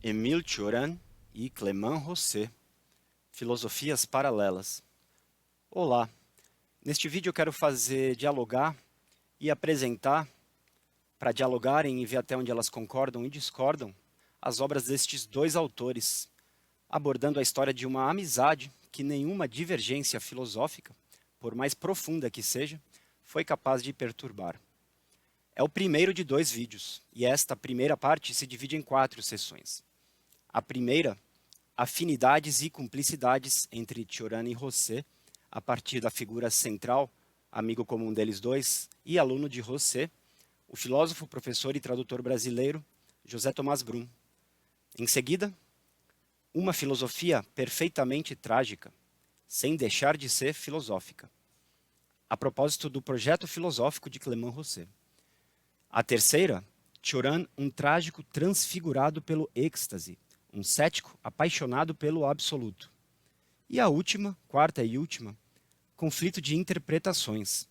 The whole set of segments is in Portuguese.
Émile Cioran e Clément Rosset, Filosofias Paralelas. Olá, neste vídeo eu quero dialogar e apresentar, para dialogarem e ver até onde elas concordam e discordam, as obras destes dois autores, abordando a história de uma amizade que nenhuma divergência filosófica, por mais profunda que seja, foi capaz de perturbar. É o primeiro de dois vídeos, e esta primeira parte se divide em 4 sessões. A primeira, afinidades e cumplicidades entre Cioran e Rosset, a partir da figura central, amigo comum deles dois e aluno de Rosset, o filósofo, professor e tradutor brasileiro José Tomás Brum. Em seguida, uma filosofia perfeitamente trágica, sem deixar de ser filosófica, a propósito do projeto filosófico de Clément Rosset. A terceira, Cioran, um trágico transfigurado pelo êxtase, um cético apaixonado pelo absoluto. E a última, quarta e última, conflito de interpretações,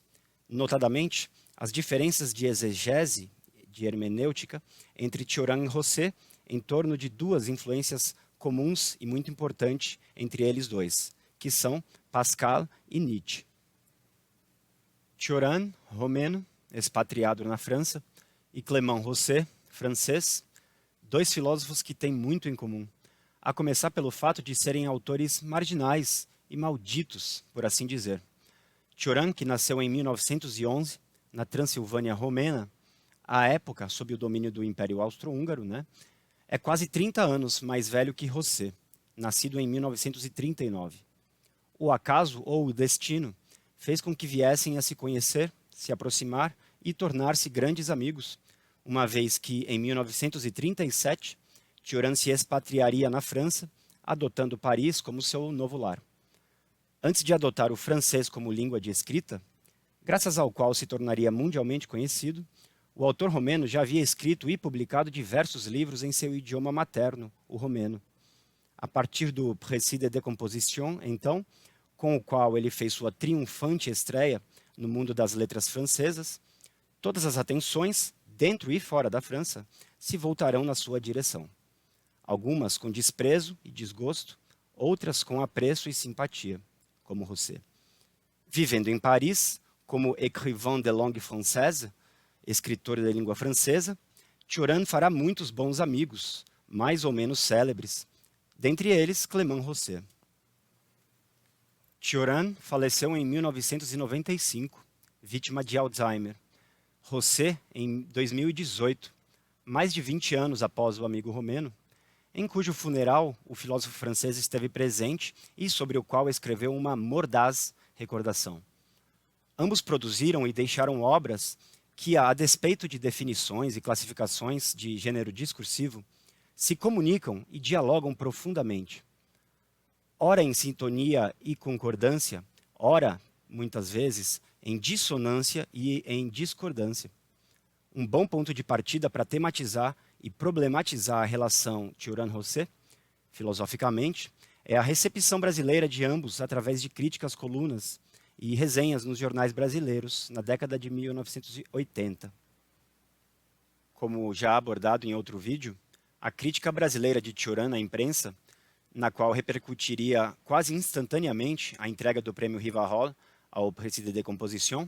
notadamente as diferenças de exegese, de hermenêutica, entre Cioran e Rosset, em torno de duas influências comuns e muito importantes entre eles dois, que são Pascal e Nietzsche. Cioran, romeno, expatriado na França, e Clément Rosset, francês, dois filósofos que têm muito em comum, a começar pelo fato de serem autores marginais e malditos, por assim dizer. Cioran, que nasceu em 1911, na Transilvânia romena, à época sob o domínio do Império Austro-Húngaro, é quase 30 anos mais velho que Rosset, nascido em 1939. O acaso ou o destino fez com que viessem a se conhecer, se aproximar e tornar-se grandes amigos, uma vez que, em 1937, Cioran se expatriaria na França, adotando Paris como seu novo lar. Antes de adotar o francês como língua de escrita, graças ao qual se tornaria mundialmente conhecido, o autor romeno já havia escrito e publicado diversos livros em seu idioma materno, o romeno. A partir do Précis de décomposition, então, com o qual ele fez sua triunfante estreia no mundo das letras francesas, todas as atenções, dentro e fora da França, se voltarão na sua direção. Algumas com desprezo e desgosto, outras com apreço e simpatia, como Rosset. Vivendo em Paris, como écrivain de langue française, escritor de língua francesa, Cioran fará muitos bons amigos, mais ou menos célebres, dentre eles Clément Rosset. Cioran faleceu em 1995, vítima de Alzheimer. Rosset, em 2018, mais de 20 anos após o amigo romeno, em cujo funeral o filósofo francês esteve presente e sobre o qual escreveu uma mordaz recordação. Ambos produziram e deixaram obras que, a despeito de definições e classificações de gênero discursivo, se comunicam e dialogam profundamente. Ora em sintonia e concordância, ora, muitas vezes, em dissonância e em discordância. Um bom ponto de partida para tematizar e problematizar a relação Cioran-Rosset, filosoficamente, é a recepção brasileira de ambos através de críticas, colunas e resenhas nos jornais brasileiros na década de 1980. Como já abordado em outro vídeo, a crítica brasileira de Cioran à imprensa, na qual repercutiria quase instantaneamente a entrega do prêmio Rivarol ao Précis de décomposition,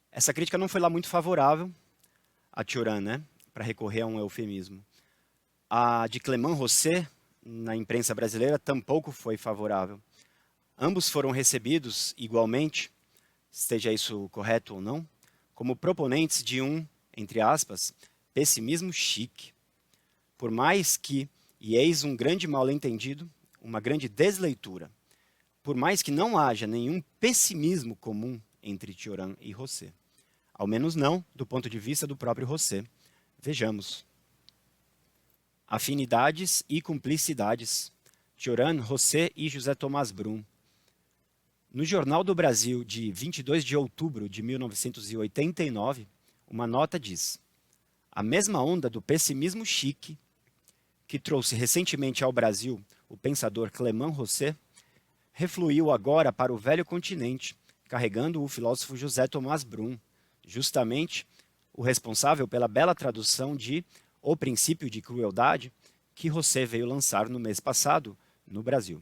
essa crítica não foi lá muito favorável a Cioran, para recorrer a um eufemismo. A de Clément Rosset, na imprensa brasileira, tampouco foi favorável. Ambos foram recebidos igualmente, esteja isso correto ou não, como proponentes de um, entre aspas, pessimismo chique. Por mais que, e eis um grande mal-entendido, uma grande desleitura, por mais que não haja nenhum pessimismo comum entre Cioran e Rosset, ao menos não do ponto de vista do próprio Rosset. Vejamos. Afinidades e cumplicidades. Cioran, Rosset e José Tomás Brum. No Jornal do Brasil, de 22 de outubro de 1989, uma nota diz: a mesma onda do pessimismo chique, que trouxe recentemente ao Brasil o pensador Clément Rosset, refluiu agora para o velho continente, carregando o filósofo José Tomás Brum, justamente o responsável pela bela tradução de O Princípio de Crueldade, que José veio lançar no mês passado no Brasil.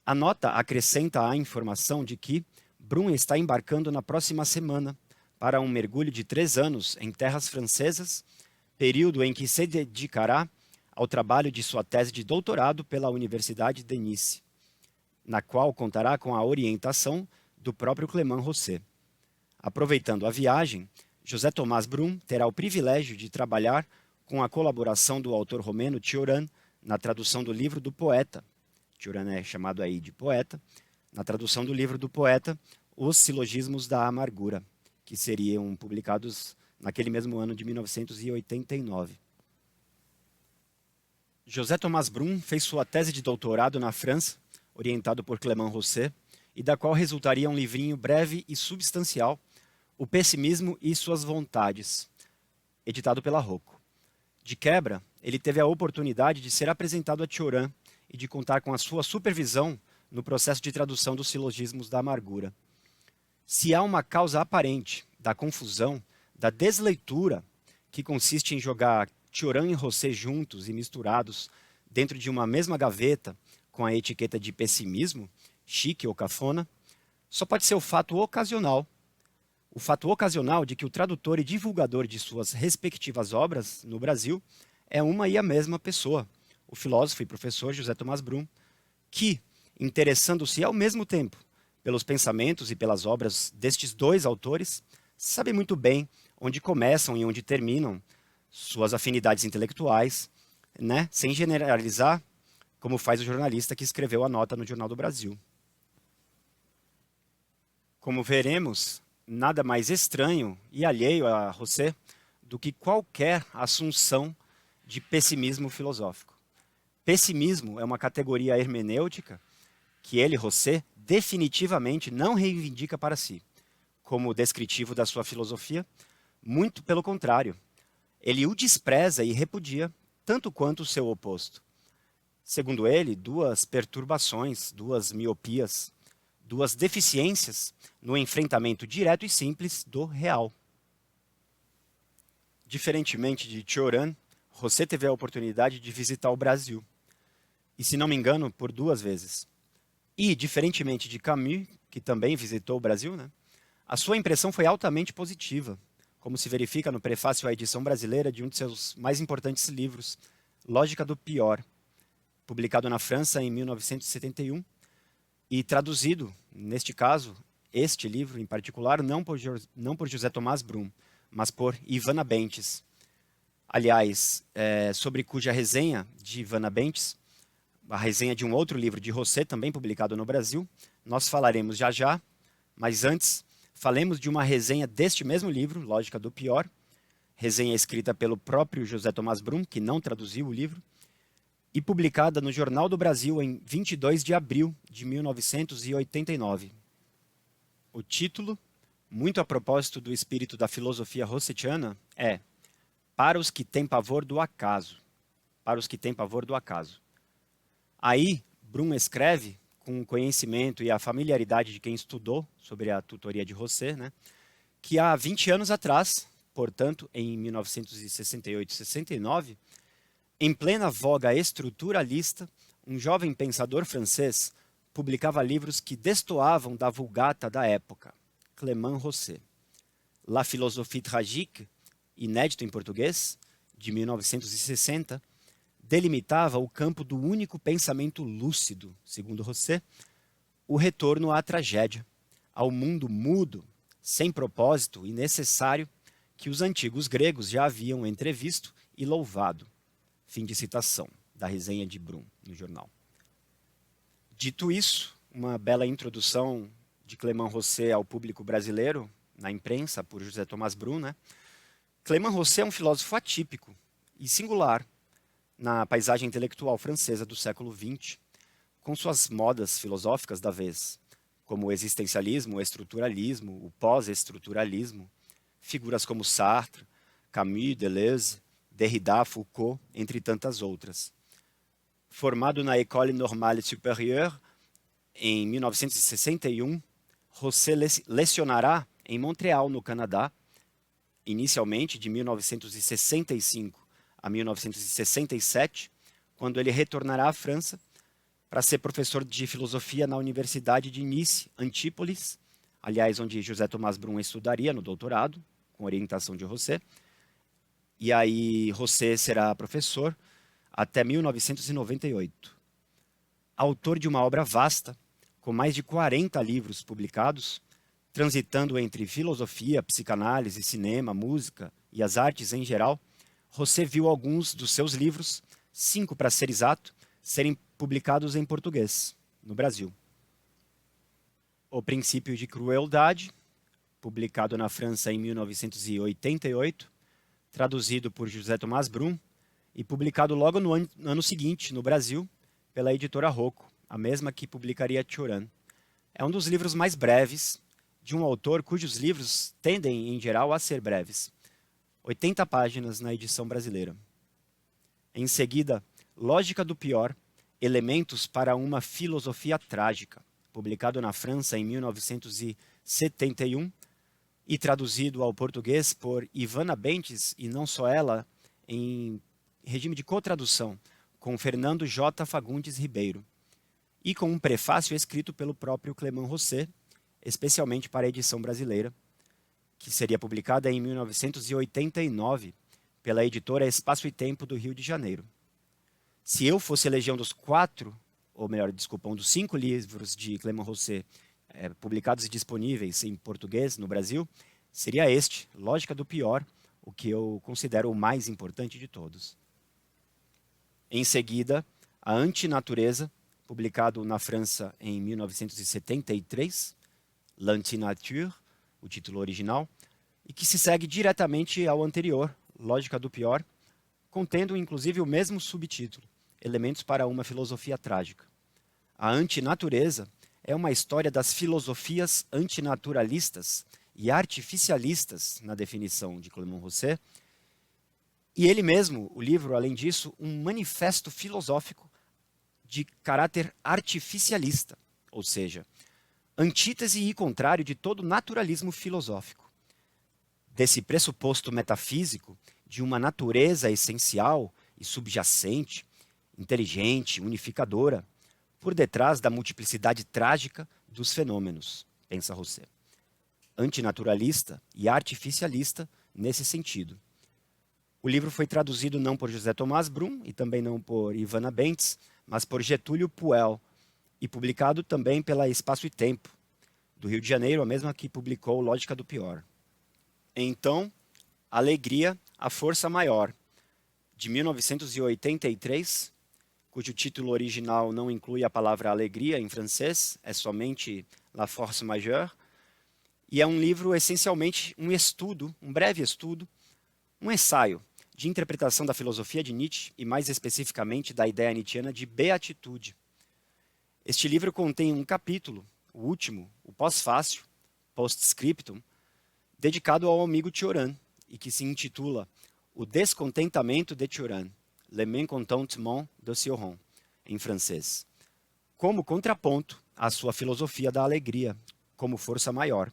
A nota acrescenta a informação de que Brum está embarcando na próxima semana para um mergulho de 3 anos em terras francesas, período em que se dedicará ao trabalho de sua tese de doutorado pela Universidade de Nice, na qual contará com a orientação do próprio Clément Rosset. Aproveitando a viagem, José Tomás Brum terá o privilégio de trabalhar com a colaboração do autor romeno Cioran na tradução do livro do poeta. Cioran é chamado aí de poeta, na tradução do livro do poeta, Os Silogismos da Amargura, que seriam publicados naquele mesmo ano de 1989. José Tomás Brum fez sua tese de doutorado na França, orientado por Clément Rosset, e da qual resultaria um livrinho breve e substancial, O Pessimismo e Suas Vontades, editado pela Rocco. De quebra, ele teve a oportunidade de ser apresentado a Cioran e de contar com a sua supervisão no processo de tradução dos Silogismos da Amargura. Se há uma causa aparente da confusão, da desleitura, que consiste em jogar Cioran e Rosset juntos e misturados dentro de uma mesma gaveta com a etiqueta de pessimismo, chique ou cafona, só pode ser o fato ocasional de que o tradutor e divulgador de suas respectivas obras no Brasil é uma e a mesma pessoa, o filósofo e professor José Tomás Brum, que, interessando-se ao mesmo tempo pelos pensamentos e pelas obras destes dois autores, sabe muito bem onde começam e onde terminam suas afinidades intelectuais, né? Sem generalizar, como faz o jornalista que escreveu a nota no Jornal do Brasil. Como veremos, nada mais estranho e alheio a Rosset do que qualquer assunção de pessimismo filosófico. Pessimismo é uma categoria hermenêutica que ele, Rosset, definitivamente não reivindica para si, como descritivo da sua filosofia, muito pelo contrário. Ele o despreza e repudia tanto quanto o seu oposto. Segundo ele, duas perturbações, duas miopias, duas deficiências no enfrentamento direto e simples do real. Diferentemente de Cioran, Rosset teve a oportunidade de visitar o Brasil, e se não me engano, por 2 vezes. E, diferentemente de Camus, que também visitou o Brasil, né, a sua impressão foi altamente positiva, como se verifica no prefácio à edição brasileira de um de seus mais importantes livros, Lógica do Pior, publicado na França em 1971, e traduzido, neste caso, este livro em particular, não por José Tomás Brum, mas por Ivana Bentes. Aliás, sobre cuja resenha de Ivana Bentes, a resenha de um outro livro de Rosset, também publicado no Brasil, nós falaremos já já, mas antes, falemos de uma resenha deste mesmo livro, Lógica do Pior, resenha escrita pelo próprio José Tomás Brum, que não traduziu o livro, e publicada no Jornal do Brasil em 22 de abril de 1989. O título, muito a propósito do espírito da filosofia rossetiana, é Para os que têm pavor do acaso. Para os que têm pavor do acaso. Aí, Brum escreve, com o conhecimento e a familiaridade de quem estudou sobre a tutoria de Rosset, né, que há 20 anos atrás, portanto, em 1968-69, em plena voga estruturalista, um jovem pensador francês publicava livros que destoavam da vulgata da época, Clément Rosset. La Philosophie Tragique, inédito em português, de 1960, delimitava o campo do único pensamento lúcido, segundo Rosset, o retorno à tragédia, ao mundo mudo, sem propósito e necessário, que os antigos gregos já haviam entrevisto e louvado. Fim de citação da resenha de Brum no jornal. Dito isso, uma bela introdução de Clément Rosset ao público brasileiro, na imprensa, por José Tomás Brum, né? Clément Rosset é um filósofo atípico e singular na paisagem intelectual francesa do século XX, com suas modas filosóficas da vez, como o existencialismo, o estruturalismo, o pós-estruturalismo, figuras como Sartre, Camus, Deleuze, Derrida, Foucault, entre tantas outras. Formado na École Normale Supérieure em 1961, Rosset lecionará em Montreal, no Canadá, inicialmente de 1965 a 1967, quando ele retornará à França para ser professor de filosofia na Universidade de Nice, Antípolis, aliás, onde José Tomás Brum estudaria no doutorado, com orientação de Rosset. E aí Rosset será professor até 1998. Autor de uma obra vasta, com mais de 40 livros publicados, transitando entre filosofia, psicanálise, cinema, música e as artes em geral, Rosset viu alguns dos seus livros, 5 para ser exato, serem publicados em português, no Brasil. O Princípio de Crueldade, publicado na França em 1988, traduzido por José Tomás Brum e publicado logo no ano seguinte, no Brasil, pela editora Rocco, a mesma que publicaria Cioran. É um dos livros mais breves, de um autor cujos livros tendem, em geral, a ser breves. 80 páginas na edição brasileira. Em seguida, Lógica do Pior, Elementos para uma Filosofia Trágica, publicado na França em 1971 e traduzido ao português por Ivana Bentes, e não só ela, em regime de cotradução, com Fernando J. Fagundes Ribeiro, e com um prefácio escrito pelo próprio Clément Rosset, especialmente para a edição brasileira, que seria publicada em 1989 pela editora Espaço e Tempo do Rio de Janeiro. Se eu fosse eleger um dos 5 livros de Clément Rosset publicados e disponíveis em português no Brasil, seria este, Lógica do Pior, o que eu considero o mais importante de todos. Em seguida, A Antinatureza, publicado na França em 1973, L'Antinature, o título original, e que se segue diretamente ao anterior, Lógica do Pior, contendo inclusive o mesmo subtítulo, Elementos para uma Filosofia Trágica. A Antinatureza é uma história das filosofias antinaturalistas e artificialistas, na definição de Clément Rosset, e ele mesmo, o livro, além disso, um manifesto filosófico de caráter artificialista, ou seja, antítese e contrário de todo naturalismo filosófico. Desse pressuposto metafísico de uma natureza essencial e subjacente, inteligente, unificadora, por detrás da multiplicidade trágica dos fenômenos, pensa Rosset. Antinaturalista e artificialista nesse sentido. O livro foi traduzido não por José Tomás Brum e também não por Ivana Bentes, mas por Getúlio Puel, e publicado também pela Espaço e Tempo, do Rio de Janeiro, a mesma que publicou Lógica do Pior. Então, Alegria, a Força Maior, de 1983, cujo título original não inclui a palavra alegria em francês, é somente La Force Majeure, e é um livro essencialmente um estudo, um breve estudo, um ensaio de interpretação da filosofia de Nietzsche e mais especificamente da ideia nietzschiana de beatitude. Este livro contém um capítulo, o último, o pós-fácio, post-scriptum, dedicado ao amigo Cioran e que se intitula O Descontentamento de Cioran, Le Mécontentement de Cioran, em francês, como contraponto à sua filosofia da alegria como força maior.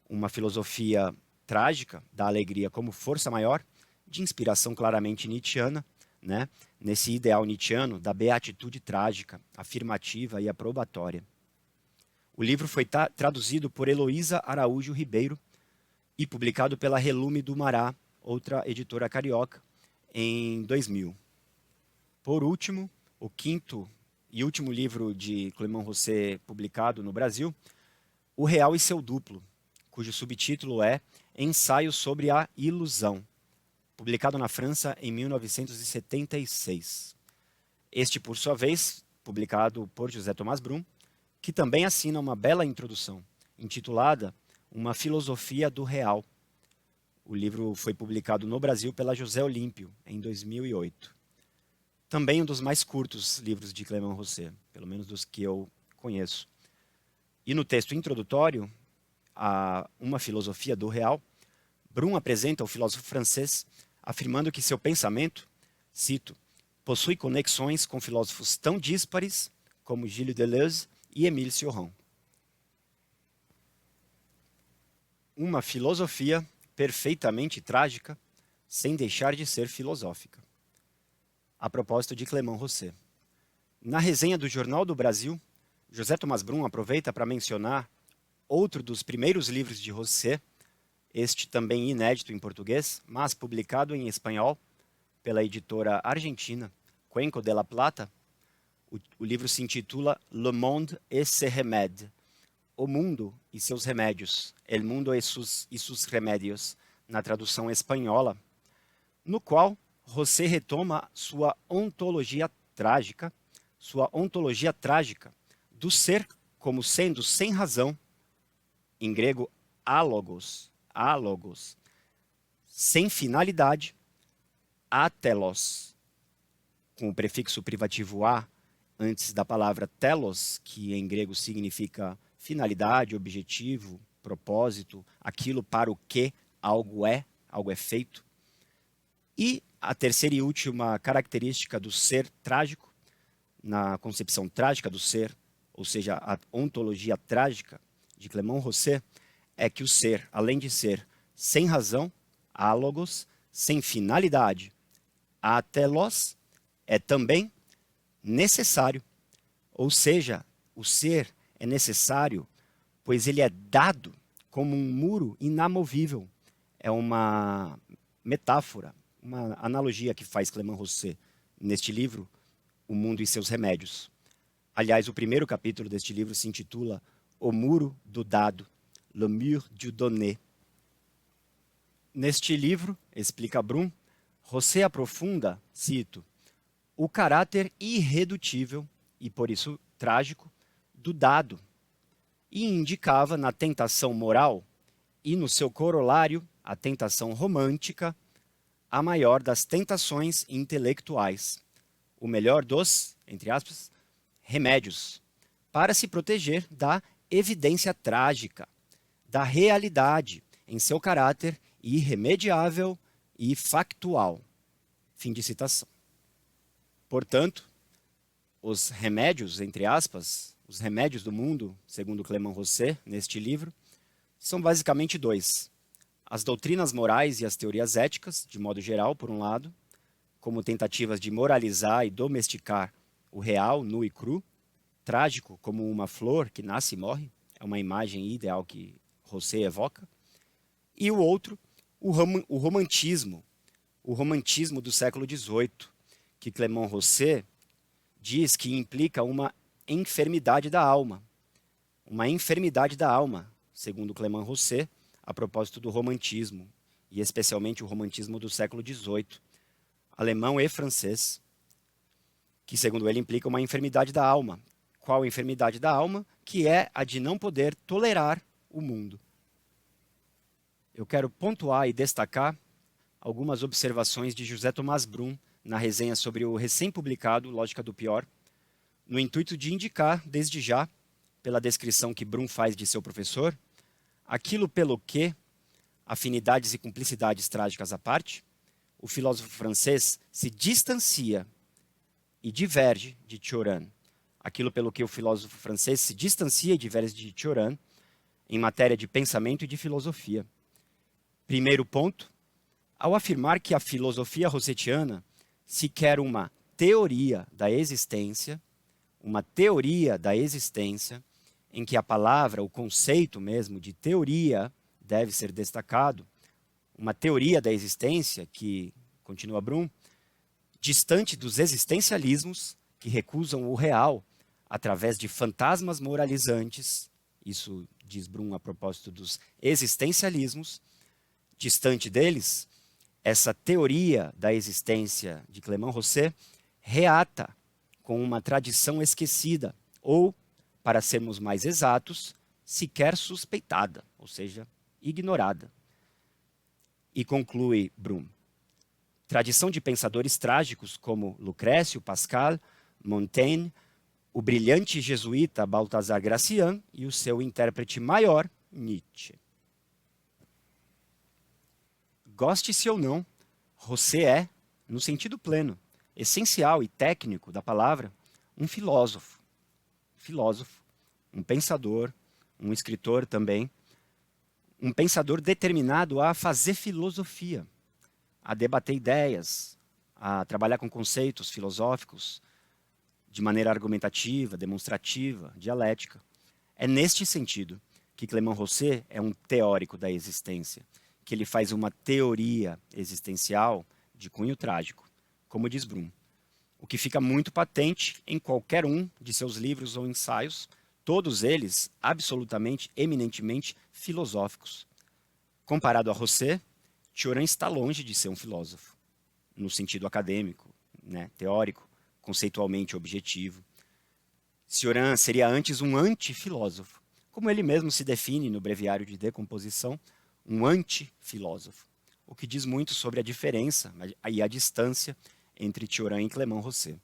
Uma filosofia trágica da alegria como força maior, de inspiração claramente nietzschiana, né? Nesse ideal nietzschiano da beatitude trágica, afirmativa e aprobatória. O livro foi traduzido por Heloísa Araújo Ribeiro e publicado pela Relume do Mará, outra editora carioca, em 2000. Por último, o quinto e último livro de Clément Rosset publicado no Brasil, O Real e Seu Duplo, cujo subtítulo é Ensaio sobre a Ilusão, publicado na França em 1976. Este, por sua vez, publicado por José Tomás Brum, que também assina uma bela introdução, intitulada Uma Filosofia do Real. O livro foi publicado no Brasil pela José Olímpio, em 2008. Também um dos mais curtos livros de Clément Rosset, pelo menos dos que eu conheço. E no texto introdutório, a Uma Filosofia do Real, Brum apresenta o filósofo francês afirmando que seu pensamento, cito, possui conexões com filósofos tão díspares como Gilles Deleuze e Émile Cioran. Uma filosofia perfeitamente trágica sem deixar de ser filosófica. A propósito de Clément Rosset. Na resenha do Jornal do Brasil, José Tomás Brum aproveita para mencionar outro dos primeiros livros de Rosset, este também inédito em português, mas publicado em espanhol pela editora argentina Cuenco de la Plata. O livro se intitula Le Monde et ses Remèdes, O Mundo e seus Remédios, El Mundo e sus Remédios, na tradução espanhola, no qual Rosset retoma sua ontologia trágica do ser como sendo sem razão, em grego álogos, sem finalidade, atelos, com o prefixo privativo a antes da palavra telos, que em grego significa finalidade, objetivo, propósito, aquilo para o que algo é feito. E a terceira e última característica do ser trágico, na concepção trágica do ser, ou seja, a ontologia trágica de Clément Rosset, é que o ser, além de ser sem razão, álogos, sem finalidade, atelos, é também necessário. Ou seja, o ser é necessário, pois ele é dado como um muro inamovível. É uma metáfora, uma analogia que faz Clément Rosset neste livro, O Mundo e seus Remédios. Aliás, o primeiro capítulo deste livro se intitula O Muro do Dado, Le Mur du Donné. Neste livro, explica Brum, Rosset aprofunda, cito, o caráter irredutível, e por isso trágico, do dado, e indicava na tentação moral e no seu corolário, a tentação romântica, a maior das tentações intelectuais, o melhor dos, entre aspas, remédios, para se proteger da evidência trágica, da realidade em seu caráter irremediável e factual. Fim de citação. Portanto, os remédios, entre aspas, os remédios do mundo, segundo Clément Rosset, neste livro, são basicamente dois. As doutrinas morais e as teorias éticas, de modo geral, por um lado, como tentativas de moralizar e domesticar o real, nu e cru, trágico como uma flor que nasce e morre, é uma imagem ideal que Rosset evoca. E o outro, o romantismo do século XVIII, que Clément Rosset diz que implica uma enfermidade da alma. Uma enfermidade da alma, segundo Clément Rosset, a propósito do romantismo, e especialmente o romantismo do século XVIII, alemão e francês, que, segundo ele, implica uma enfermidade da alma. Qual enfermidade da alma? Que é a de não poder tolerar o mundo. Eu quero pontuar e destacar algumas observações de José Tomás Brum na resenha sobre o recém-publicado Lógica do Pior, no intuito de indicar, desde já, pela descrição que Brum faz de seu professor, aquilo pelo que, afinidades e cumplicidades trágicas à parte, o filósofo francês se distancia e diverge de Cioran. Aquilo pelo que o filósofo francês se distancia e diverge de Cioran em matéria de pensamento e de filosofia. Primeiro ponto, ao afirmar que a filosofia rossetiana se quer uma teoria da existência em que a palavra, o conceito mesmo de teoria deve ser destacado, uma teoria da existência que, continua Brum, distante dos existencialismos que recusam o real através de fantasmas moralizantes, isso diz Brum a propósito dos existencialismos, distante deles, essa teoria da existência de Clément Rosset reata com uma tradição esquecida, ou, para sermos mais exatos, sequer suspeitada, ou seja, ignorada. E conclui Brum, tradição de pensadores trágicos como Lucrécio, Pascal, Montaigne, o brilhante jesuíta Balthazar Gracian e o seu intérprete maior, Nietzsche. Goste-se ou não, Rosset é, no sentido pleno, essencial e técnico da palavra, um filósofo, um pensador, um escritor também, um pensador determinado a fazer filosofia, a debater ideias, a trabalhar com conceitos filosóficos de maneira argumentativa, demonstrativa, dialética. É neste sentido que Clément Rosset é um teórico da existência, que ele faz uma teoria existencial de cunho trágico, como diz Brum, o que fica muito patente em qualquer um de seus livros ou ensaios, todos eles absolutamente, eminentemente filosóficos. Comparado a Rosset, Cioran está longe de ser um filósofo, no sentido acadêmico, né, teórico, conceitualmente objetivo. Cioran seria antes um antifilósofo, como ele mesmo se define no Breviário de Decomposição, um antifilósofo, o que diz muito sobre a diferença e a distância entre Cioran e Clément Rosset.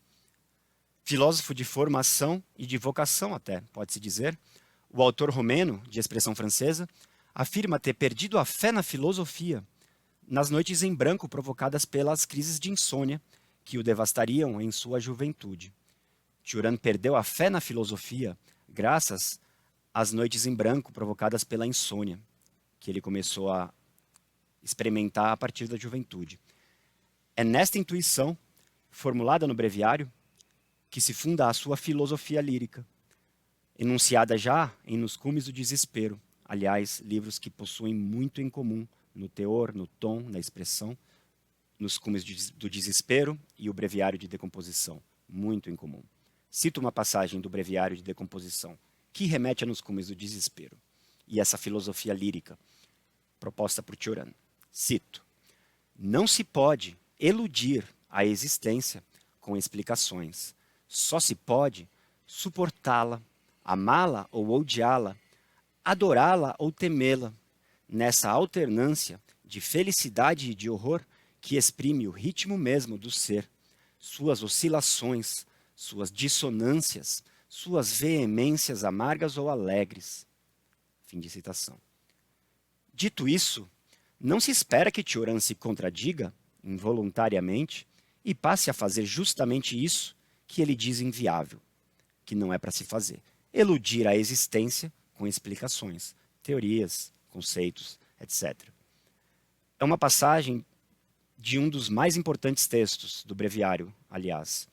Filósofo de formação e de vocação até, pode-se dizer, o autor romeno, de expressão francesa, afirma ter perdido a fé na filosofia nas noites em branco provocadas pelas crises de insônia que o devastariam em sua juventude. Cioran perdeu a fé na filosofia graças às noites em branco provocadas pela insônia, que ele começou a experimentar a partir da juventude. É nesta intuição, formulada no breviário, que se funda a sua filosofia lírica, enunciada já em Nos Cumes do Desespero, aliás, livros que possuem muito em comum no teor, no tom, na expressão, Nos Cumes do Desespero e o Breviário de Decomposição, muito em comum. Cito uma passagem do Breviário de Decomposição, que remete a Nos Cumes do Desespero, e essa filosofia lírica, proposta por Cioran. Cito: não se pode eludir a existência com explicações. Só se pode suportá-la, amá-la ou odiá-la, adorá-la ou temê-la, nessa alternância de felicidade e de horror que exprime o ritmo mesmo do ser, suas oscilações, suas dissonâncias, suas veemências amargas ou alegres. Fim de citação. Dito isso, não se espera que Cioran se contradiga, involuntariamente, e passe a fazer justamente isso que ele diz inviável, que não é para se fazer: eludir a existência com explicações, teorias, conceitos, etc. É uma passagem de um dos mais importantes textos do breviário, aliás,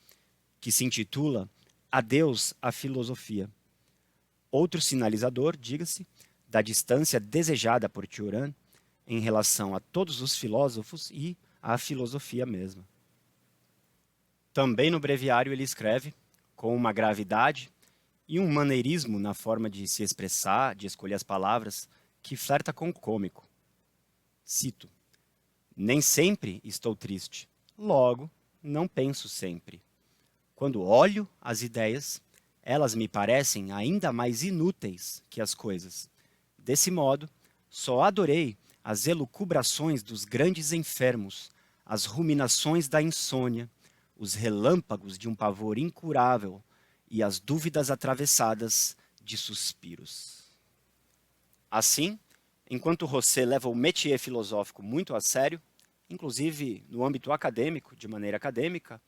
que se intitula Adeus à Filosofia. Outro sinalizador, diga-se, da distância desejada por Cioran em relação a todos os filósofos e à filosofia mesma. Também no breviário ele escreve, com uma gravidade e um maneirismo na forma de se expressar, de escolher as palavras, que flerta com o cômico. Cito: nem sempre estou triste, logo não penso sempre. Quando olho as ideias, elas me parecem ainda mais inúteis que as coisas. Desse modo, só adorei as elucubrações dos grandes enfermos, as ruminações da insônia, os relâmpagos de um pavor incurável e as dúvidas atravessadas de suspiros. Assim, enquanto Rosset leva o métier filosófico muito a sério, inclusive no âmbito acadêmico, de maneira acadêmica,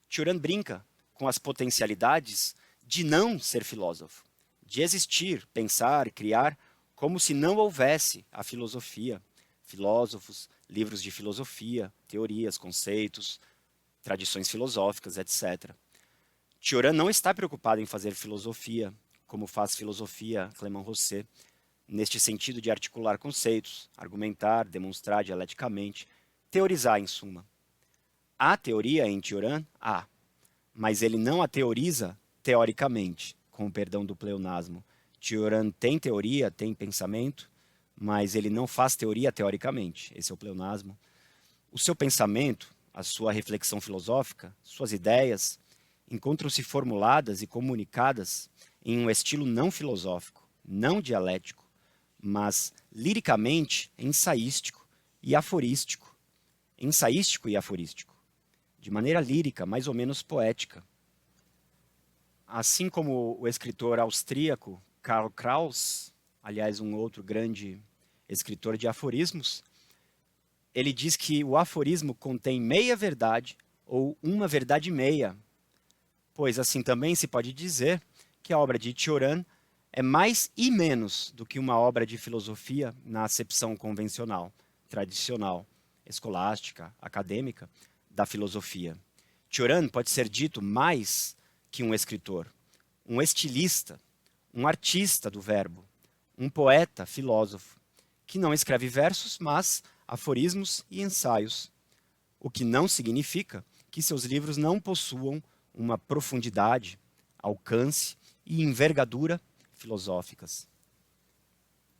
Cioran brinca com as potencialidades de não ser filósofo, de existir, pensar, criar, como se não houvesse a filosofia, filósofos, livros de filosofia, teorias, conceitos, tradições filosóficas, etc. Cioran não está preocupado em fazer filosofia, como faz filosofia Clément Rosset, neste sentido de articular conceitos, argumentar, demonstrar dialeticamente, teorizar em suma. Há teoria em Cioran? Há, mas ele não a teoriza teoricamente, com o perdão do pleonasmo. Cioran tem teoria, tem pensamento, mas ele não faz teoria teoricamente, esse é o pleonasmo. O seu pensamento, a sua reflexão filosófica, suas ideias, encontram-se formuladas e comunicadas em um estilo não filosófico, não dialético, mas liricamente ensaístico e aforístico. Ensaístico e aforístico, de maneira lírica, mais ou menos poética. Assim como o escritor austríaco Karl Kraus, aliás, um outro grande escritor de aforismos, ele diz que o aforismo contém meia verdade ou uma verdade meia, pois assim também se pode dizer que a obra de Cioran é mais e menos do que uma obra de filosofia na acepção convencional, tradicional, escolástica, acadêmica, da filosofia. Cioran pode ser dito mais que um escritor, um estilista, um artista do verbo, um poeta filósofo, que não escreve versos, mas aforismos e ensaios, o que não significa que seus livros não possuam uma profundidade, alcance e envergadura filosóficas.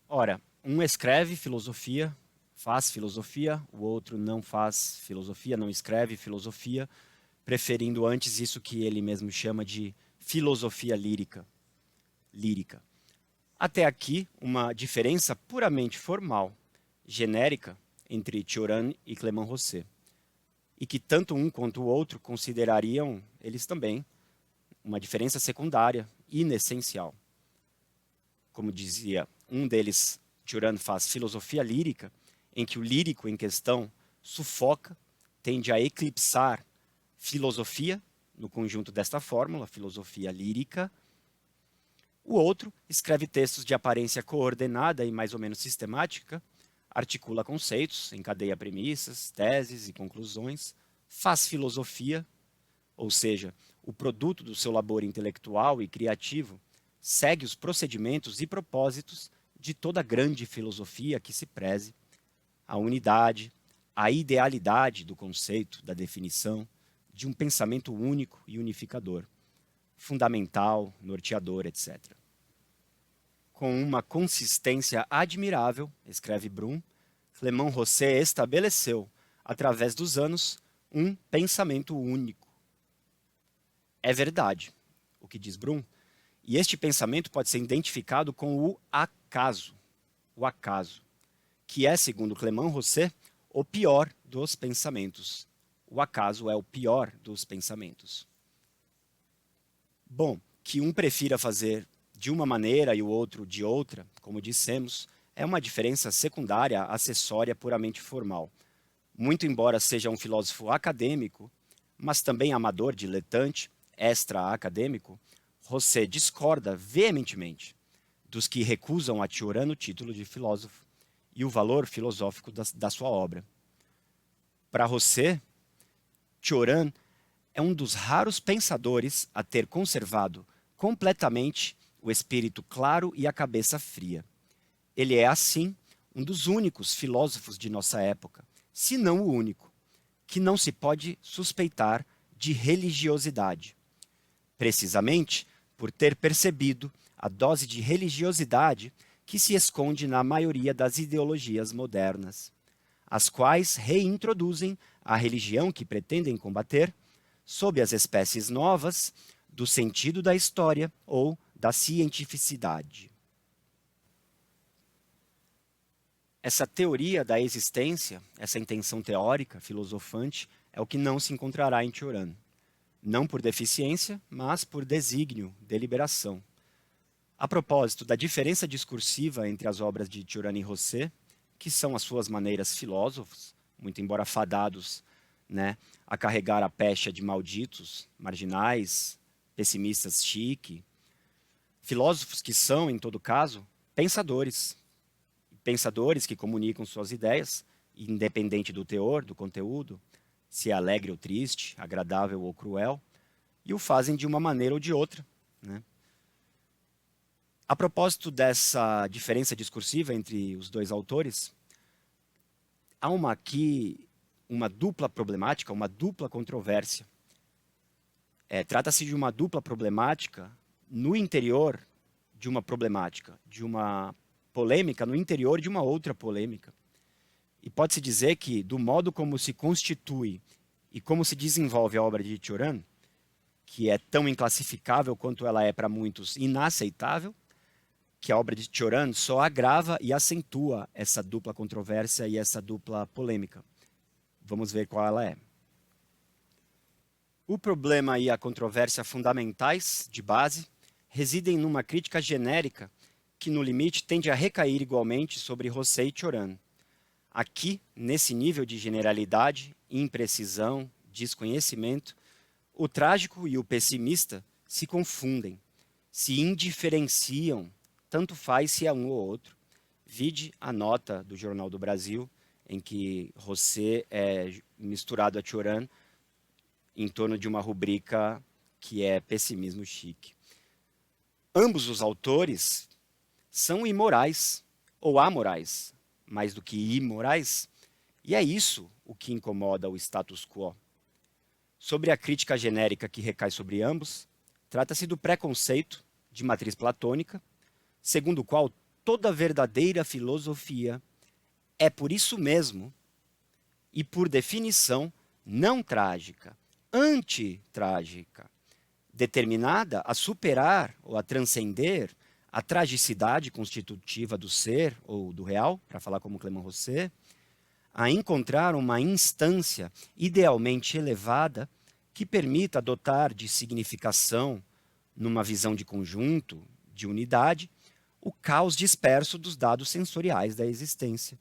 Ora, um escreve filosofia, faz filosofia, o outro não faz filosofia, não escreve filosofia, preferindo antes isso que ele mesmo chama de filosofia lírica. Até aqui, uma diferença puramente formal, genérica, entre Cioran e Clément Rosset, e que tanto um quanto o outro considerariam, eles também, uma diferença secundária, inessencial. Como dizia um deles, Cioran faz filosofia lírica, em que o lírico em questão sufoca, tende a eclipsar filosofia, no conjunto desta fórmula, filosofia lírica. O outro escreve textos de aparência coordenada e mais ou menos sistemática, articula conceitos, encadeia premissas, teses e conclusões, faz filosofia, ou seja, o produto do seu labor intelectual e criativo segue os procedimentos e propósitos de toda grande filosofia que se preze, a unidade, a idealidade do conceito, da definição, de um pensamento único e unificador, fundamental, norteador, etc. Com uma consistência admirável, escreve Brum, Clément Rosset estabeleceu, através dos anos, um pensamento único. É verdade, o que diz Brum, e este pensamento pode ser identificado com o acaso, que é, segundo Clément Rosset, o pior dos pensamentos. O acaso é o pior dos pensamentos. Bom, que um prefira fazer de uma maneira e o outro de outra, como dissemos, é uma diferença secundária, acessória, puramente formal. Muito embora seja um filósofo acadêmico, mas também amador, diletante, extra-acadêmico, Rosset discorda veementemente dos que recusam a Cioran o título de filósofo e o valor filosófico da sua obra. Para Rosset, Cioran é um dos raros pensadores a ter conservado completamente o espírito claro e a cabeça fria. Ele é, assim, um dos únicos filósofos de nossa época, se não o único, que não se pode suspeitar de religiosidade. Precisamente por ter percebido a dose de religiosidade que se esconde na maioria das ideologias modernas, as quais reintroduzem a religião que pretendem combater sob as espécies novas do sentido da história ou da cientificidade. Essa teoria da existência, essa intenção teórica, filosofante, é o que não se encontrará em Cioran. Não por deficiência, mas por desígnio, deliberação. A propósito da diferença discursiva entre as obras de Cioran e Rosset, que são as suas maneiras filósofos, muito embora fadados, a carregar a pecha de malditos, marginais, pessimistas chique, filósofos que são, em todo caso, pensadores que comunicam suas ideias, independente do teor, do conteúdo, se é alegre ou triste, agradável ou cruel, e o fazem de uma maneira ou de outra. A propósito dessa diferença discursiva entre os dois autores, há aqui uma dupla problemática, uma dupla controvérsia. Trata-se de uma dupla problemática no interior de uma problemática, de uma polêmica no interior de uma outra polêmica. E pode-se dizer que, do modo como se constitui e como se desenvolve a obra de Cioran, que é tão inclassificável quanto ela é para muitos inaceitável, que a obra de Cioran só agrava e acentua essa dupla controvérsia e essa dupla polêmica. Vamos ver qual ela é. O problema e a controvérsia fundamentais, de base, residem numa crítica genérica que, no limite, tende a recair igualmente sobre Rosset e Cioran. Aqui, nesse nível de generalidade, imprecisão, desconhecimento, o trágico e o pessimista se confundem, se indiferenciam, tanto faz se é um ou outro. Vide a nota do Jornal do Brasil, em que José é misturado a Cioran em torno de uma rubrica que é pessimismo chique. Ambos os autores são imorais ou amorais, mais do que imorais, e é isso o que incomoda o status quo. Sobre a crítica genérica que recai sobre ambos, trata-se do preconceito de matriz platônica, segundo o qual toda verdadeira filosofia é por isso mesmo e por definição não trágica, antitrágica, determinada a superar ou a transcender a tragicidade constitutiva do ser ou do real, para falar como Clément Rosset, a encontrar uma instância idealmente elevada que permita dotar de significação, numa visão de conjunto, de unidade, o caos disperso dos dados sensoriais da existência.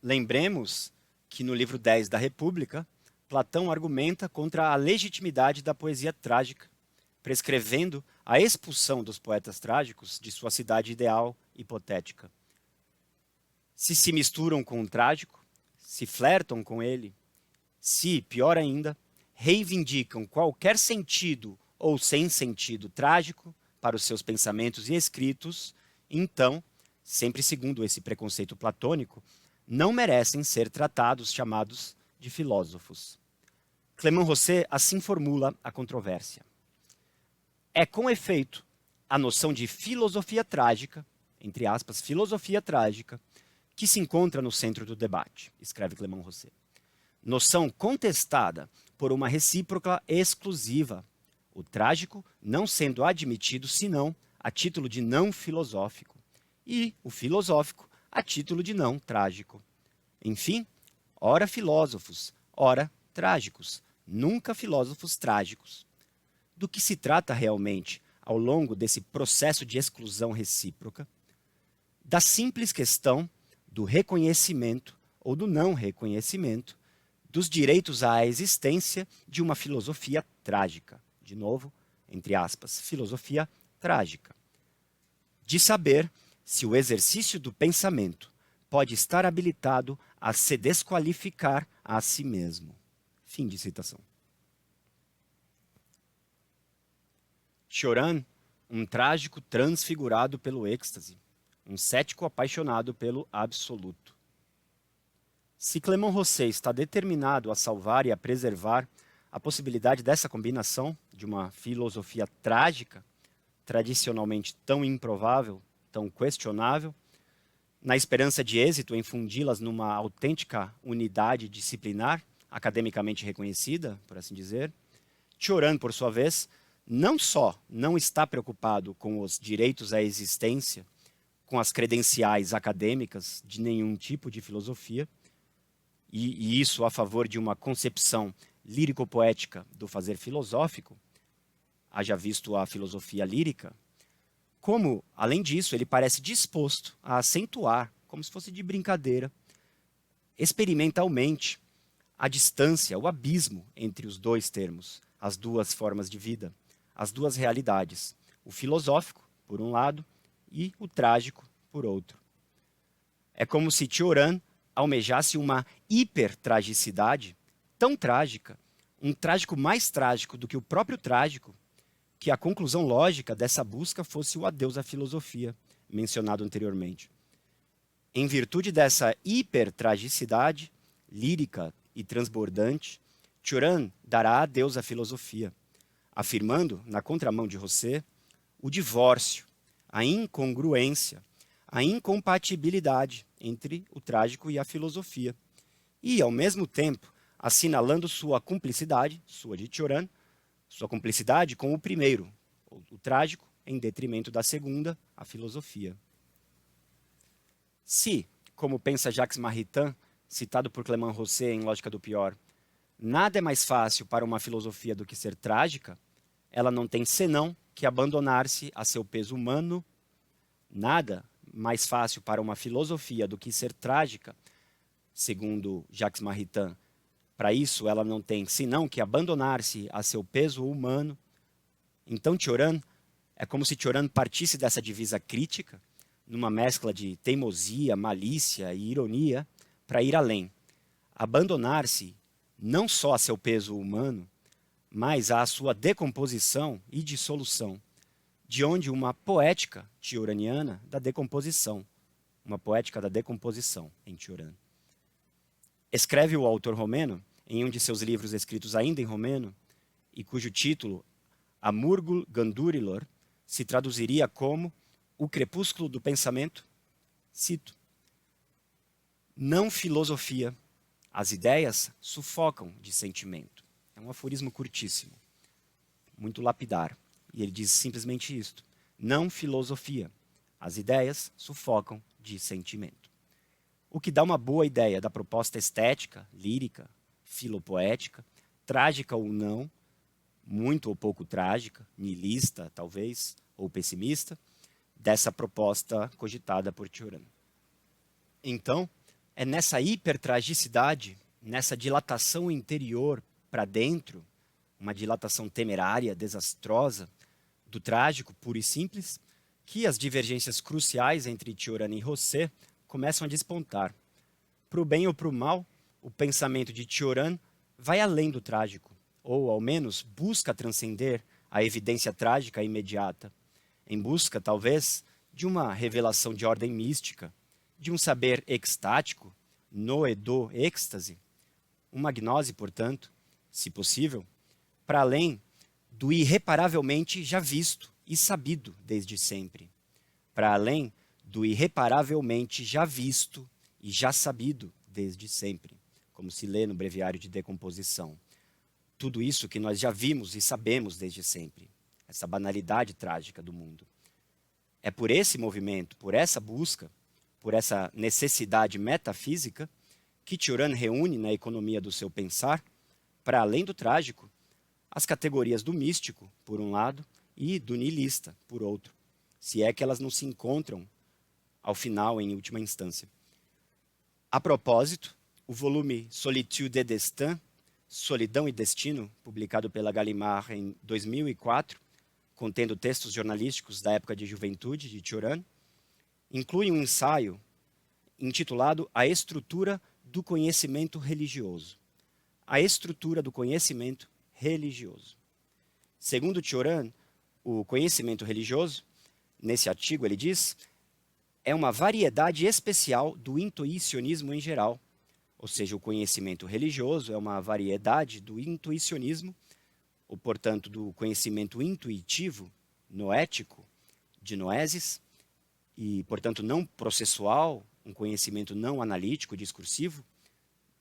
Lembremos que no livro 10 da República, Platão argumenta contra a legitimidade da poesia trágica, prescrevendo a expulsão dos poetas trágicos de sua cidade ideal hipotética. Se misturam com o trágico, se flertam com ele, se, pior ainda, reivindicam qualquer sentido ou sem sentido trágico para os seus pensamentos e escritos, então, sempre segundo esse preconceito platônico, não merecem ser tratados chamados de filósofos. Clément Rosset assim formula a controvérsia. É com efeito a noção de filosofia trágica, entre aspas, filosofia trágica, que se encontra no centro do debate, escreve Clément Rosset. Noção contestada por uma recíproca exclusiva, o trágico não sendo admitido senão a título de não filosófico, e o filosófico a título de não trágico. Enfim, ora filósofos, ora trágicos, nunca filósofos trágicos. Do que se trata realmente ao longo desse processo de exclusão recíproca? Da simples questão do reconhecimento ou do não reconhecimento dos direitos à existência de uma filosofia trágica. De novo, entre aspas, filosofia trágica. De saber se o exercício do pensamento pode estar habilitado a se desqualificar a si mesmo. Fim de citação. Cioran, um trágico transfigurado pelo êxtase, um cético apaixonado pelo absoluto. Se Clément Rosset está determinado a salvar e a preservar a possibilidade dessa combinação de uma filosofia trágica, tradicionalmente tão improvável, tão questionável, na esperança de êxito em fundi-las numa autêntica unidade disciplinar, academicamente reconhecida, por assim dizer, Cioran, por sua vez, não só não está preocupado com os direitos à existência, com as credenciais acadêmicas de nenhum tipo de filosofia, e isso a favor de uma concepção lírico-poética do fazer filosófico, haja visto a filosofia lírica, como, além disso, ele parece disposto a acentuar, como se fosse de brincadeira, experimentalmente, a distância, o abismo entre os dois termos, as duas formas de vida, as duas realidades, o filosófico, por um lado, e o trágico, por outro. É como se Cioran almejasse uma hipertragicidade tão trágica, um trágico mais trágico do que o próprio trágico, que a conclusão lógica dessa busca fosse o adeus à filosofia, mencionado anteriormente. Em virtude dessa hipertragicidade, lírica e transbordante, Cioran dará adeus à filosofia, afirmando, na contramão de Rosset, o divórcio, a incongruência, a incompatibilidade entre o trágico e a filosofia, e, ao mesmo tempo, assinalando sua cumplicidade, sua de Cioran, sua cumplicidade com o primeiro, o trágico, em detrimento da segunda, a filosofia. Se, como pensa Jacques Maritain, citado por Clément Rosset em Lógica do Pior, nada é mais fácil para uma filosofia do que ser trágica, ela não tem senão que abandonar-se a seu peso humano. Nada mais fácil para uma filosofia do que ser trágica, segundo Jacques Maritain. Para isso, ela não tem senão que abandonar-se a seu peso humano. Então, Cioran, é como se Cioran partisse dessa divisa crítica, numa mescla de teimosia, malícia e ironia, para ir além, abandonar-se não só a seu peso humano, mas à sua decomposição e dissolução, de onde uma poética tioraniana da decomposição, uma poética da decomposição em Cioran. Escreve o autor romeno, em um de seus livros escritos ainda em romeno, e cujo título, Amurgul Gandurilor, se traduziria como O Crepúsculo do Pensamento, cito: não filosofia, as ideias sufocam de sentimento. É um aforismo curtíssimo, muito lapidar. E ele diz simplesmente isto: não filosofia, as ideias sufocam de sentimento. O que dá uma boa ideia da proposta estética, lírica, filopoética, trágica ou não, muito ou pouco trágica, nihilista talvez, ou pessimista, dessa proposta cogitada por Cioran. Então, é nessa hipertragicidade, nessa dilatação interior para dentro, uma dilatação temerária, desastrosa, do trágico puro e simples, que as divergências cruciais entre Cioran e Rosset começam a despontar. Para o bem ou para o mal, o pensamento de Cioran vai além do trágico, ou ao menos busca transcender a evidência trágica imediata, em busca, talvez, de uma revelação de ordem mística, de um saber extático, no e do êxtase, uma gnose, portanto, se possível, para além do irreparavelmente já visto e sabido desde sempre, para além do irreparavelmente já visto e já sabido desde sempre, como se lê no Breviário de Decomposição. Tudo isso que nós já vimos e sabemos desde sempre, essa banalidade trágica do mundo. É por esse movimento, por essa busca, por essa necessidade metafísica, que Cioran reúne na economia do seu pensar, para além do trágico, as categorias do místico, por um lado, e do nihilista, por outro, se é que elas não se encontram ao final, em última instância. A propósito, o volume Solitude et Destin, Solidão e Destino, publicado pela Gallimard em 2004, contendo textos jornalísticos da época de juventude de Cioran, inclui um ensaio intitulado A Estrutura do Conhecimento Religioso. A estrutura do conhecimento religioso. Segundo Cioran, o conhecimento religioso, nesse artigo ele diz, é uma variedade especial do intuicionismo em geral. Ou seja, o conhecimento religioso é uma variedade do intuicionismo, ou, portanto, do conhecimento intuitivo, noético, de noesis, e, portanto, não processual, um conhecimento não analítico, discursivo,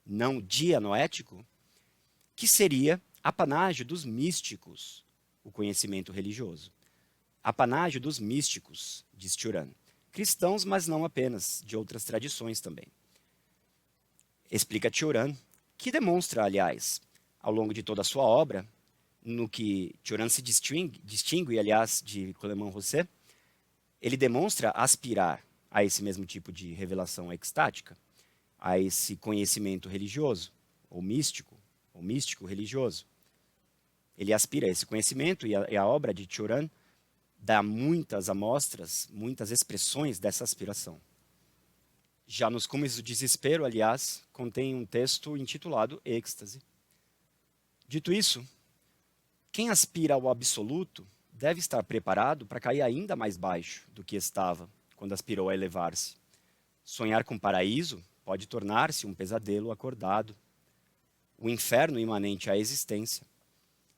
não dianoético, que seria apanágio dos místicos, o conhecimento religioso. Apanágio dos místicos, diz Cioran. Cristãos, mas não apenas, de outras tradições também. Explica Cioran, que demonstra, aliás, ao longo de toda a sua obra, no que Cioran se distingue, aliás, de Clément-Rosset, ele demonstra aspirar a esse mesmo tipo de revelação extática, a esse conhecimento religioso, ou místico religioso. Ele aspira a esse conhecimento e a obra de Cioran dá muitas amostras, muitas expressões dessa aspiração. Já nos Cumes do Desespero, aliás, contém um texto intitulado Êxtase. Dito isso, quem aspira ao absoluto deve estar preparado para cair ainda mais baixo do que estava quando aspirou a elevar-se. Sonhar com paraíso pode tornar-se um pesadelo acordado, o inferno imanente à existência.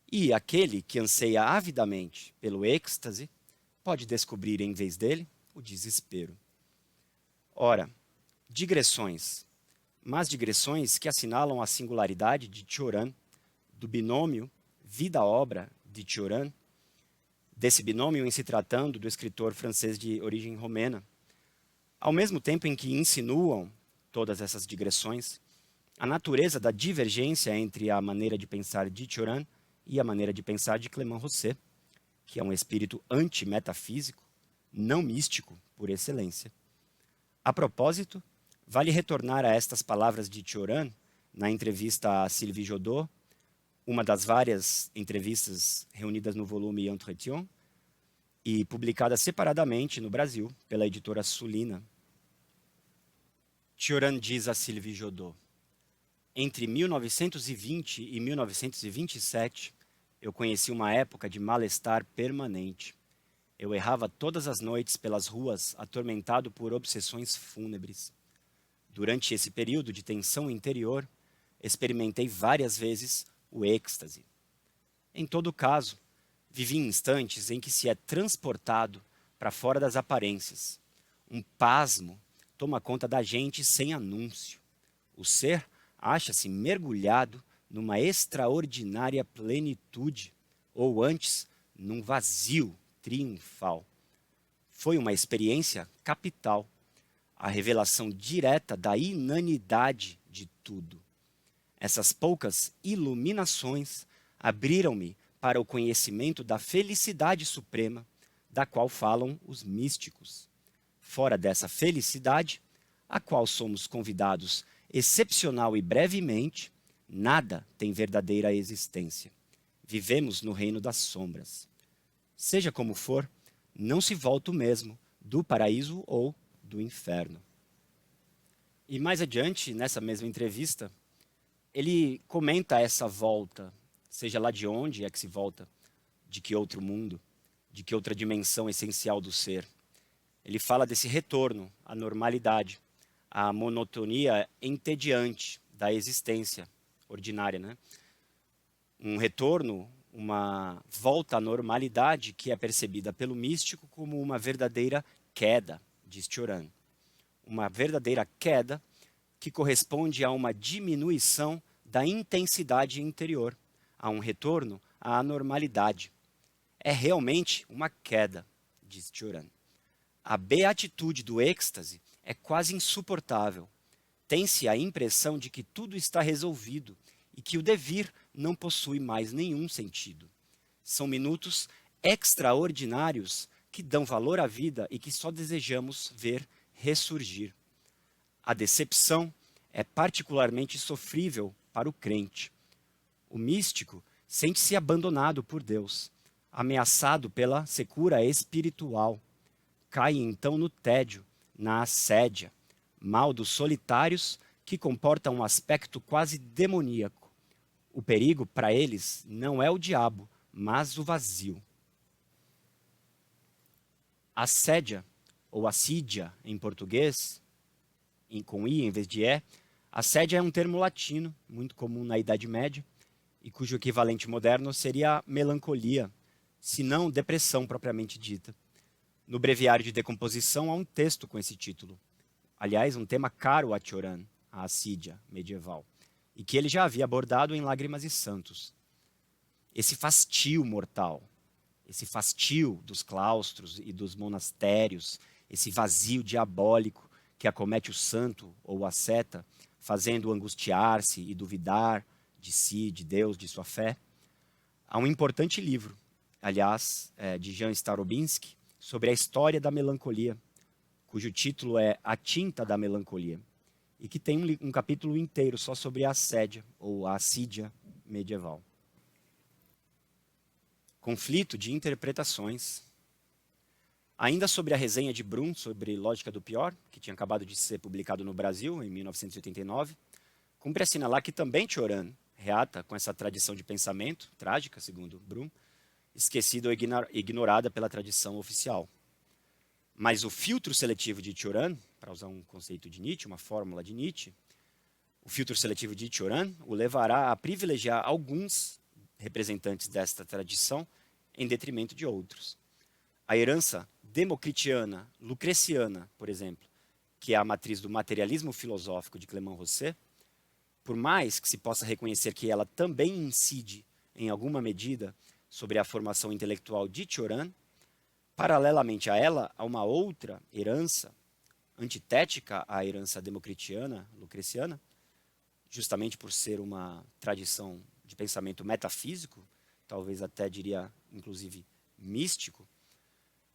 E aquele que anseia avidamente pelo êxtase pode descobrir, em vez dele, o desespero. Ora, digressões, mas digressões que assinalam a singularidade de Cioran, do binômio vida-obra de Cioran, desse binômio em se tratando do escritor francês de origem romena. Ao mesmo tempo em que insinuam todas essas digressões, a natureza da divergência entre a maneira de pensar de Cioran e a maneira de pensar de Clément-Rosset, que é um espírito antimetafísico, não místico por excelência. A propósito, vale retornar a estas palavras de Cioran na entrevista a Sylvie Jodot, uma das várias entrevistas reunidas no volume Entretien, e publicada separadamente no Brasil pela editora Sulina. Cioran diz a Sylvie Jodot: entre 1920 e 1927, eu conheci uma época de mal-estar permanente. Eu errava todas as noites pelas ruas, atormentado por obsessões fúnebres. Durante esse período de tensão interior, experimentei várias vezes o êxtase. Em todo caso, vivi em instantes em que se é transportado para fora das aparências. Um pasmo toma conta da gente sem anúncio. O ser acha-se mergulhado numa extraordinária plenitude, ou antes, num vazio triunfal. Foi uma experiência capital, a revelação direta da inanidade de tudo. Essas poucas iluminações abriram-me para o conhecimento da felicidade suprema, da qual falam os místicos. Fora dessa felicidade, a qual somos convidados excepcional e brevemente, nada tem verdadeira existência. Vivemos no reino das sombras. Seja como for, não se volta o mesmo do paraíso ou do inferno. E mais adiante, nessa mesma entrevista, ele comenta essa volta, seja lá de onde é que se volta, de que outro mundo, de que outra dimensão essencial do ser. Ele fala desse retorno à normalidade, à monotonia entediante da existência ordinária, né? Um retorno, uma volta à normalidade que é percebida pelo místico como uma verdadeira queda, diz Cioran. Uma verdadeira queda que corresponde a uma diminuição da intensidade interior, a um retorno à normalidade. É realmente uma queda, diz Cioran. A beatitude do êxtase é quase insuportável. Tem-se a impressão de que tudo está resolvido e que o devir não possui mais nenhum sentido. São minutos extraordinários que dão valor à vida e que só desejamos ver ressurgir. A decepção é particularmente sofrível para o crente. O místico sente-se abandonado por Deus, ameaçado pela secura espiritual. Cai então no tédio, na assédia, mal dos solitários que comporta um aspecto quase demoníaco. O perigo para eles não é o diabo, mas o vazio. Assédia, ou assídia em português, com i em vez de e, assédia é um termo latino, muito comum na Idade Média, e cujo equivalente moderno seria melancolia, se não depressão propriamente dita. No Breviário de Decomposição há um texto com esse título. Aliás, um tema caro a Cioran, a assídia medieval, e que ele já havia abordado em Lágrimas e Santos. Esse fastio mortal, esse fastio dos claustros e dos monastérios, esse vazio diabólico que acomete o santo ou o asceta, fazendo-o angustiar-se e duvidar de si, de Deus, de sua fé. Há um importante livro, aliás, de Jan Starobinski, sobre a história da melancolia, cujo título é A Tinta da Melancolia, e que tem um capítulo inteiro só sobre a assédia, ou a assídia medieval. Conflito de interpretações. Ainda sobre a resenha de Brum sobre Lógica do Pior, que tinha acabado de ser publicado no Brasil, em 1989, cumpre assinalar que também Cioran reata com essa tradição de pensamento, trágica, segundo Brum, esquecida ou ignorada pela tradição oficial. Mas o filtro seletivo de Cioran, para usar um conceito de Nietzsche, uma fórmula de Nietzsche, o filtro seletivo de Cioran o levará a privilegiar alguns representantes desta tradição em detrimento de outros. A herança democritiana, lucreciana, por exemplo, que é a matriz do materialismo filosófico de Clément Rosset, por mais que se possa reconhecer que ela também incide, em alguma medida, sobre a formação intelectual de Cioran, paralelamente a ela, há uma outra herança, antitética à herança democritiana, lucreciana, justamente por ser uma tradição de pensamento metafísico, talvez até diria, inclusive, místico,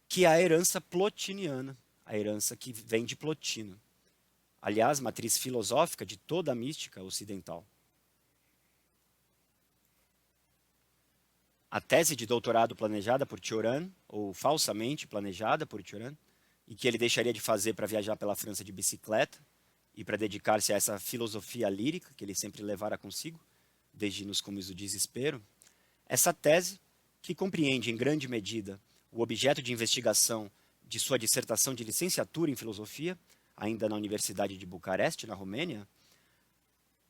que é a herança plotiniana, a herança que vem de Plotino. Aliás, matriz filosófica de toda a mística ocidental. A tese de doutorado planejada por Cioran, ou falsamente planejada por Cioran, e que ele deixaria de fazer para viajar pela França de bicicleta e para dedicar-se a essa filosofia lírica que ele sempre levara consigo, desde nos cumes do desespero. Essa tese, que compreende em grande medida o objeto de investigação de sua dissertação de licenciatura em filosofia, ainda na Universidade de Bucareste, na Romênia,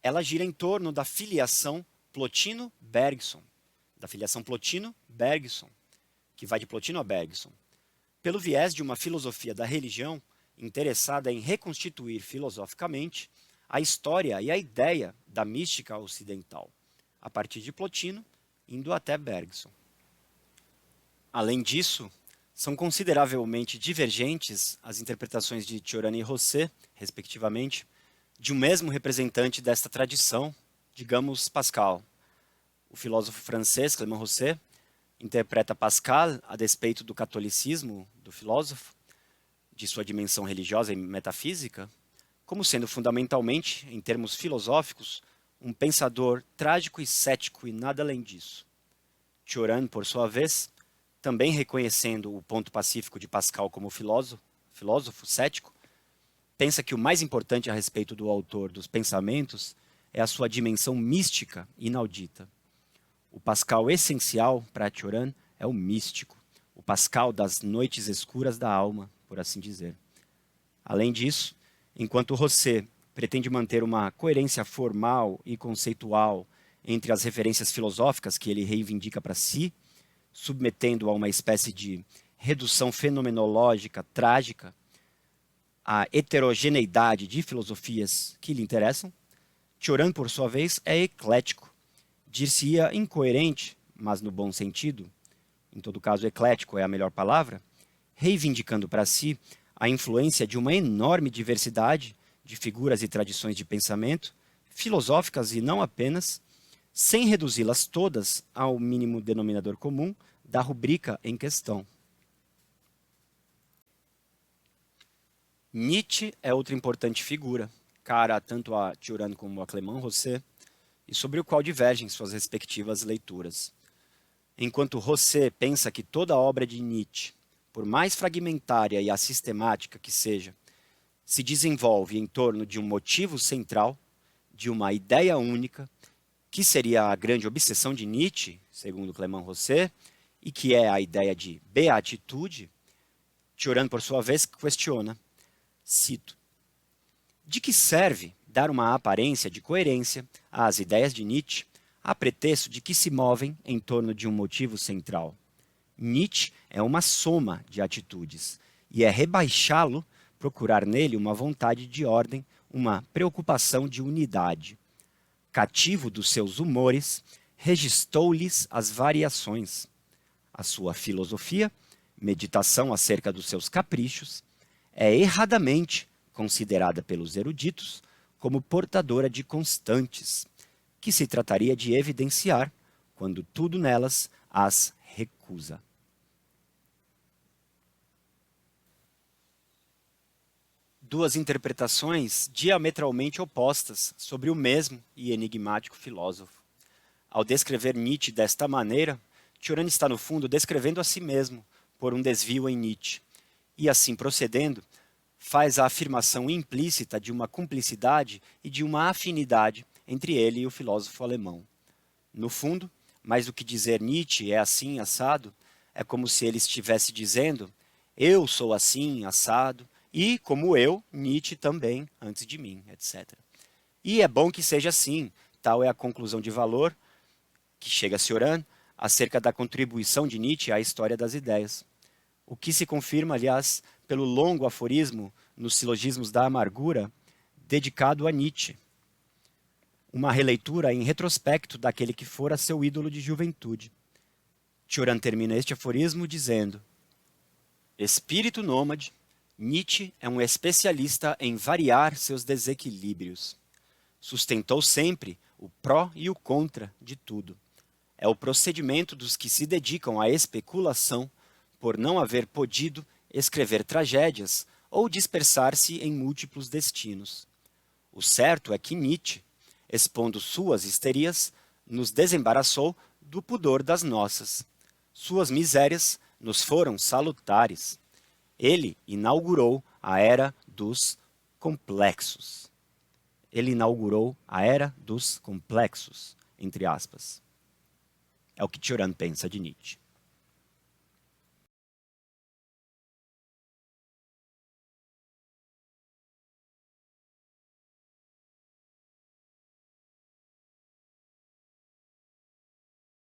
ela gira em torno da filiação Plotino-Bergson, que vai de Plotino a Bergson, pelo viés de uma filosofia da religião interessada em reconstituir filosoficamente a história e a ideia da mística ocidental, a partir de Plotino, indo até Bergson. Além disso, são consideravelmente divergentes as interpretações de Cioran e Rosset, respectivamente, de um mesmo representante desta tradição, digamos Pascal. O filósofo francês Clément Rosset interpreta Pascal a despeito do catolicismo do filósofo, de sua dimensão religiosa e metafísica, como sendo fundamentalmente, em termos filosóficos, um pensador trágico e cético e nada além disso. Cioran, por sua vez, também reconhecendo o ponto pacífico de Pascal como filósofo cético, pensa que o mais importante a respeito do autor dos pensamentos é a sua dimensão mística inaudita. O Pascal essencial para Cioran é o místico, o Pascal das noites escuras da alma, por assim dizer. Além disso, enquanto Rosset pretende manter uma coerência formal e conceitual entre as referências filosóficas que ele reivindica para si, submetendo a uma espécie de redução fenomenológica trágica à heterogeneidade de filosofias que lhe interessam, Cioran, por sua vez, é eclético. Dir-se-ia incoerente, mas no bom sentido, em todo caso eclético é a melhor palavra, reivindicando para si a influência de uma enorme diversidade de figuras e tradições de pensamento, filosóficas e não apenas, sem reduzi-las todas ao mínimo denominador comum da rubrica em questão. Nietzsche é outra importante figura, cara tanto a Cioran como a Clément Rosset, e sobre o qual divergem suas respectivas leituras. Enquanto Rosset pensa que toda obra de Nietzsche, por mais fragmentária e assistemática que seja, se desenvolve em torno de um motivo central, de uma ideia única, que seria a grande obsessão de Nietzsche, segundo Clément Rosset, e que é a ideia de beatitude, Cioran, por sua vez, questiona, cito, de que serve dar uma aparência de coerência às ideias de Nietzsche, a pretexto de que se movem em torno de um motivo central? Nietzsche é uma soma de atitudes, e é rebaixá-lo procurar nele uma vontade de ordem, uma preocupação de unidade. Cativo dos seus humores, registrou-lhes as variações. A sua filosofia, meditação acerca dos seus caprichos, é erradamente considerada pelos eruditos como portadora de constantes, que se trataria de evidenciar quando tudo nelas as recusa. Duas interpretações diametralmente opostas sobre o mesmo e enigmático filósofo. Ao descrever Nietzsche desta maneira, Cioran está, no fundo, descrevendo a si mesmo por um desvio em Nietzsche, e assim procedendo, faz a afirmação implícita de uma cumplicidade e de uma afinidade entre ele e o filósofo alemão. No fundo, mais do que dizer Nietzsche é assim, assado, é como se ele estivesse dizendo, eu sou assim, assado, e, como eu, Nietzsche também, antes de mim, etc. E é bom que seja assim, tal é a conclusão de valor que chega a Cioran acerca da contribuição de Nietzsche à história das ideias. O que se confirma, aliás, pelo longo aforismo nos Silogismos da Amargura, dedicado a Nietzsche. Uma releitura em retrospecto daquele que fora seu ídolo de juventude. Cioran termina este aforismo dizendo, espírito nômade, Nietzsche é um especialista em variar seus desequilíbrios. Sustentou sempre o pró e o contra de tudo. É o procedimento dos que se dedicam à especulação por não haver podido escrever tragédias ou dispersar-se em múltiplos destinos. O certo é que Nietzsche, expondo suas histerias, nos desembaraçou do pudor das nossas. Suas misérias nos foram salutares. Ele inaugurou a era dos complexos. Ele inaugurou a era dos complexos, entre aspas. É o que Cioran pensa de Nietzsche.